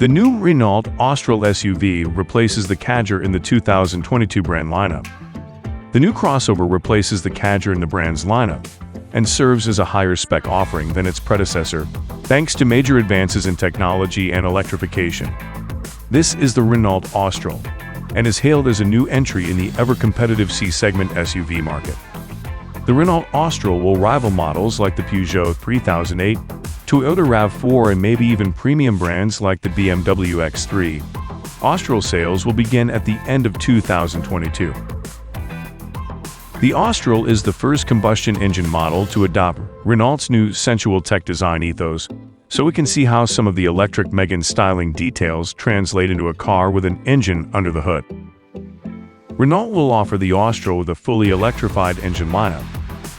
The new Renault Austral SUV replaces the Kadjar in the 2022 brand lineup. The new crossover replaces the Kadjar in the brand's lineup and serves as a higher spec offering than its predecessor, thanks to major advances in technology and electrification. This is the Renault Austral, and is hailed as a new entry in the ever-competitive C-segment SUV market. The Renault Austral will rival models like the Peugeot 3008, Toyota RAV4, and maybe even premium brands like the BMW X3. Austral sales will begin at the end of 2022. The Austral is the first combustion engine model to adopt Renault's new sensual tech design ethos, so we can see how some of the electric Megane styling details translate into a car with an engine under the hood. Renault will offer the Austral with a fully electrified engine lineup,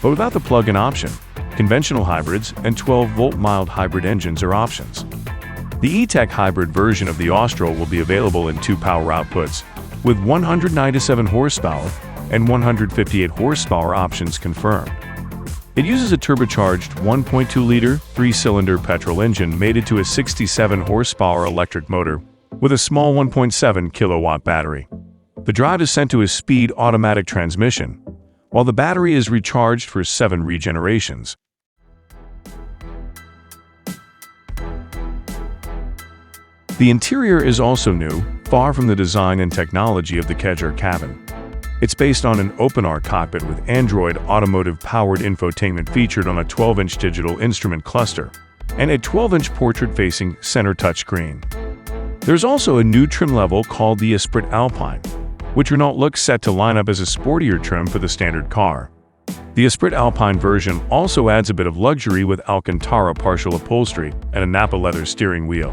but without the plug-in option. Conventional hybrids and 12-volt mild hybrid engines are options. The E-Tech hybrid version of the Austral will be available in two power outputs, with 197 horsepower and 158 horsepower options confirmed. It uses a turbocharged 1.2-liter, 3-cylinder petrol engine mated to a 67 horsepower electric motor with a small 1.7 kilowatt battery. The drive is sent to a speed automatic transmission, while the battery is recharged for 7 regenerations. The interior is also new, far from the design and technology of the Kadjar cabin. It's based on an open-R cockpit with Android automotive-powered infotainment featured on a 12-inch digital instrument cluster and a 12-inch portrait-facing center touchscreen. There's also a new trim level called the Esprit Alpine, which Renault looks set to line up as a sportier trim for the standard car. The Esprit Alpine version also adds a bit of luxury with Alcantara partial upholstery and a Nappa leather steering wheel.